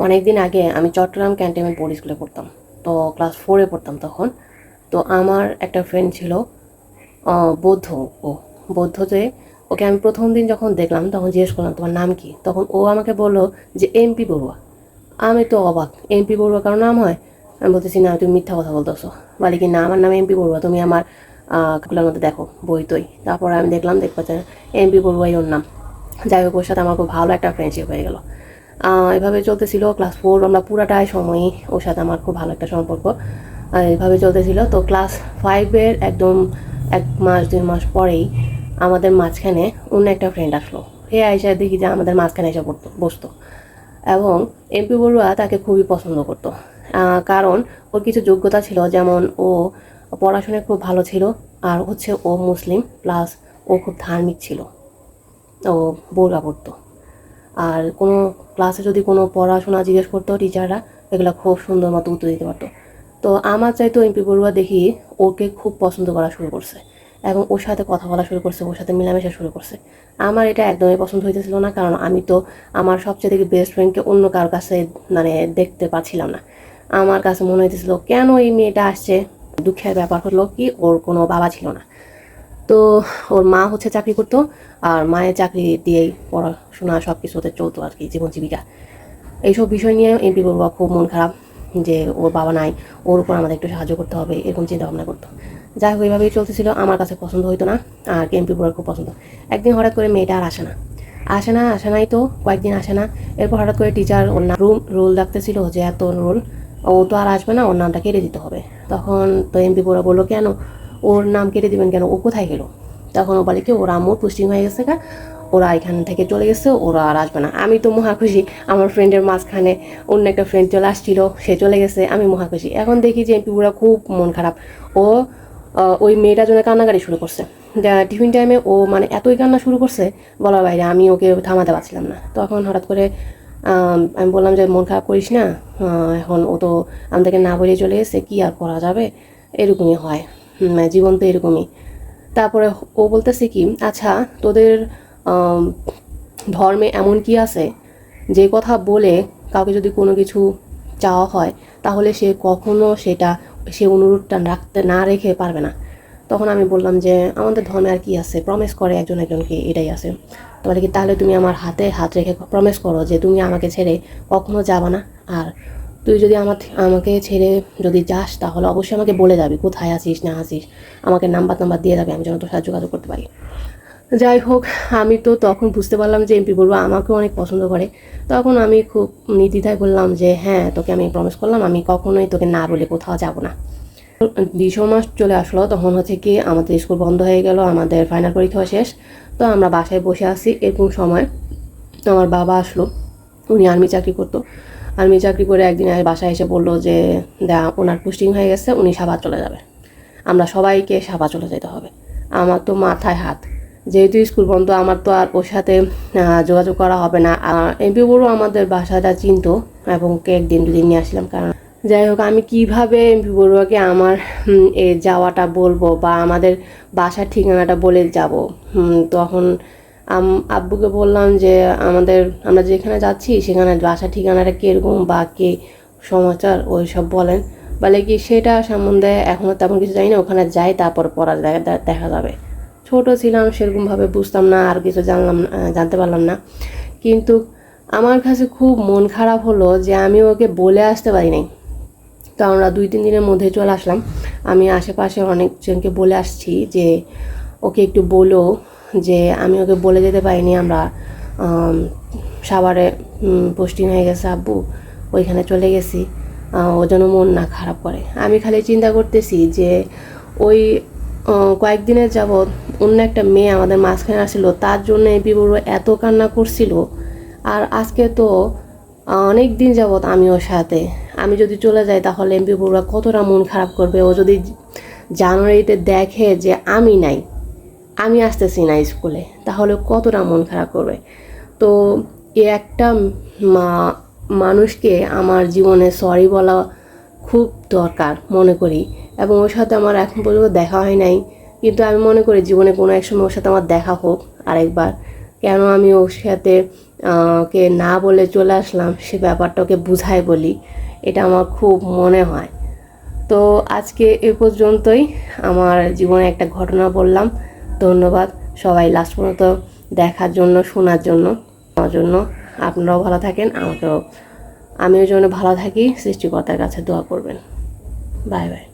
অনেক দিন আগে আমি চট্টগ্রাম ক্যান্টনমেন্ট বোর্ড স্কুলে পড়তাম। তো ক্লাস 4-এ পড়তাম তখন। তো আমার একটা ফ্রেন্ড ছিল বৌদ্ধ। ও বৌদ্ধতে ওকে আমি প্রথম দিন যখন দেখলাম তখন জিজ্ঞেস করলাম, তোমার নাম কি? তখন ও আমাকে বললো যে এমপি বড়ুয়া। আমি তো অবাক, এমপি বড়ুয়া কারো নাম হয়? আমি বলতেছি, না তুমি মিথ্যা কথা বলতেছো। বলে কি, না আমার নাম এমপি বড়ুয়া, তুমি আমার কাকুলার মধ্যে দেখো বই তৈ। তারপরে আমি দেখবো যে এমপি বড়ুয়াই ওর নাম। যাই হোক, ওর সাথে আমার খুব ভালো একটা ফ্রেন্ডশিপ হয়ে গেল। এভাবে চলতেছিল ক্লাস 4, আমরা পুরাটাই সময়ই ওর সাথে আমার খুব ভালো একটা সম্পর্ক। এভাবে চলতেছিল। তো ক্লাস 5-এর একদম 1-2 মাস পরেই আমাদের মাঝখানে অন্য একটা ফ্রেন্ড আসলো। হে আইসা দেখি যে আমাদের মাঝখানে এসে বসতো, এবং এমপি বড়ুয়া তাকে খুবই পছন্দ করতো। কারণ ওর কিছু যোগ্যতা ছিল, যেমন ও পড়াশোনায় খুব ভালো ছিল, আর হচ্ছে ও মুসলিম, প্লাস ও খুব ধার্মিক ছিল। ও বোরকা পড়তো। আর কোনো ক্লাসে যদি কোনো পড়াশোনা জিজ্ঞেস করতো টিচাররা, এগুলো খুব সুন্দর মতো উত্তর দিতে পারতো। তো আমার চাইতো এমপি বড়ুয়া দেখি ওকে খুব পছন্দ করা শুরু করছে, এবং ওর সাথে কথা বলা শুরু করছে, ওর সাথে মেলামেশা শুরু করছে। আমার এটা একদমই পছন্দ হইতেছিল না, কারণ আমি তো আমার সবচেয়ে থেকে বেস্ট ফ্রেন্ডকে অন্য কারোর কাছে মানে দেখতে পাচ্ছিলাম না। আমার কাছে মনে হইতেছিল কেন এই মেয়েটা আসছে। দুঃখের ব্যাপার হলো কি, ওর কোনো বাবা ছিল না। তো ওর মা হচ্ছে চাকরি করতো, আর মায়ের চাকরি দিয়েই পড়াশোনা সব কিছু ওদের চলতো আর কি, জীবন জীবিকা। এইসব বিষয় নিয়ে এমপি বড়ুয়া খুব মন খারাপ যে ওর বাবা নাই, ওর উপর আমাদের একটু সাহায্য করতে হবে, এরকম চিন্তা ভাবনা করতো। যাই হোক, এইভাবেই চলতেছিল। আমার কাছে পছন্দ হইতো না, আর এমপি বড়ুয়ার খুব পছন্দ। একদিন হঠাৎ করে মেয়েটা আর আসে নাই তো কয়েকদিন আসে না। এরপর হঠাৎ করে টিচার ওর নাম রোল রাখতেছিল যে এত রোল, ও তো আর আসবে না, ওর নামটা কেটে দিতে হবে। তখন তো এমপি বড়ুয়া বললো, কেন ওর নাম কেটে দিবেন কেন, ও কোথায় গেল? তখন ও বলে কি, ওর আম্মুর পোস্টিং হয়ে গেছে, ওরা এখান থেকে চলে গেছে, ওরা আর আসবে না। আমি তো মহা খুশি, আমার ফ্রেন্ডের মাঝখানে অন্য একটা ফ্রেন্ড চলে আসছিল, সে চলে গেছে, আমি মহা খুশি। এখন দেখি যে এমপি বুড়া খুব মন খারাপ। ও ওই মেয়েটার জন্য কান্নাকাটি শুরু করছে। টিফিন টাইমে ও মানে এতই কান্না শুরু করছে বলার বাইরে, আমি ওকে থামাতে পারছিলাম না। তখন হঠাৎ করে আমি বললাম যে মন খারাপ করিস না, এখন ও তো আমাদেরকে না বলে চলে গেছে, কী আর করা যাবে, এরকমই হয়, জীবন তো এরকমই। তারপরে ও বলতেছে কি, আচ্ছা তোদের ধর্মে এমন কি আছে যে কথা বলে কাউকে যদি কোনো কিছু চাওয়া হয়, তাহলে সে কখনো সে অনুরোধটা রাখতে না রেখে পারবে না? তখন আমি বললাম যে আমাদের ধর্মে আর কি আছে, প্রমিস করে একজন একজনকে, এটাই আছে। তাহলে কি, তাহলে তুমি আমার হাতে হাত রেখে প্রমিস করো যে তুমি আমাকে ছেড়ে কখনো যাবে না, আর তুই যদি আমাকে ছেড়ে যদি যাস, তাহলে অবশ্যই আমাকে বলে যাবি কোথায় আছিস না আছিস, আমাকে নাম্বার দিয়ে যাবে, আমি যেন তোর সাথে যোগাযোগ করতে পারি। যাই হোক, আমি তো তখন বুঝতে পারলাম যে এমপি বড়ুয়া আমাকেও অনেক পছন্দ করে। তখন আমি খুব নির্দ্বিধায় বললাম যে হ্যাঁ, তোকে আমি প্রমিস করলাম, আমি কখনোই তোকে না বলে কোথাও যাব না। দ্বিতীয় মাস চলে আসলো, তখন হচ্ছে কি আমাদের স্কুল বন্ধ হয়ে গেল, আমাদের ফাইনাল পরীক্ষা শেষ। তো আমরা বাসায় বসে আছি, এরকম সময় আমার বাবা আসলো। উনি আর্মি চাকরি করতো। আর্মি চাকরি করে একদিন বাসায় এসে বললো যে ওনার পোস্টিং হয়ে গেছে, উনি সাভার চলে যাবে, আমরা সবাইকে সাভার চলে যেতে হবে। আমার তো মাথায় হাত, যেহেতু স্কুল বন্ধ, আমার তো আর ওর সাথে যোগাযোগ করা হবে না। এমপি বড় আমাদের বাসাটা চিনতো, এবং একদিন দুদিন নিয়ে আসলাম। কারণ যাই হোক, আমি কিভাবে এমপি বড়ুয়াকে আমার এই যাওয়াটা বলবো, বা আমাদের বাসার ঠিকানাটা বলে যাব? তখন আব্বুকে বললাম যে আমরা যেখানে যাচ্ছি সেখানে বাসার ঠিকানাটা কীরকম বা কী সমাচার ওই সব বলেন। বলে কি, সেটা সম্বন্ধে এখনও তেমন কিছু জানি না, ওখানে যাই তারপর পড়া দেখা যাবে। ছোট ছিলাম, সেরকমভাবে বুঝতাম না, আর কিছু জানতে পারলাম না। কিন্তু আমার কাছে খুব মন খারাপ হলো যে আমি ওকে বলে আসতে পারি নাই। তো আমরা 2-3 দিনের মধ্যে চলে আসলাম। আমি আশেপাশে অনেকজনকে বলে আসছি যে ওকে একটু বলো, যে আমি ওকে বলে যেতে পারিনি আমরা সাভারে পোস্টিং হয়ে গেছে আব্বু, ওইখানে চলে গেছি, ও যেন মন না খারাপ করে। আমি খালি চিন্তা করতেছি যে ওই কয়েকদিনের যাবৎ অন্য একটা মেয়ে আমাদের মাঝখানে আসছিল, তার জন্য এমপি বড়ুয়া এত কান্না করছিল। আর আজকে তো অনেক দিন যাবৎ আমি ওর সাথে, আমি যদি চলে যাই তাহলে এমপি বড়ুয়া কতটা মন খারাপ করবে। ও যদি জানুয়ারিতে দেখে যে আমি নাই, আমি আসতেছি না স্কুলে, তাহলে কতটা মন খারাপ করবে। তো একটা মানুষকে আমার জীবনে সরি বলা খুব দরকার মনে করি, এবং ওর সাথে আমার এখন পর্যন্ত দেখা হয় নাই। কিন্তু আমি মনে করি জীবনে কোনো এক সময় ওর সাথে আমার দেখা হোক আরেকবার। কেন আমি ওর সাথে কে না বলে চলে আসলাম, সে ব্যাপারটা ওকে বুঝাই বলি, এটা আমার খুব মনে হয়। তো আজকে এ পর্যন্তই, আমার জীবনে একটা ঘটনা বললাম। ধন্যবাদ সবাই লাস্ট পর্যন্ত দেখার জন্য, শোনার জন্য, আমার জন্য। আপনারাও ভালো থাকেন, আমিও যেন ভালো থাকি, সৃষ্টিকর্তার কাছে দোয়া করবেন। Bye bye.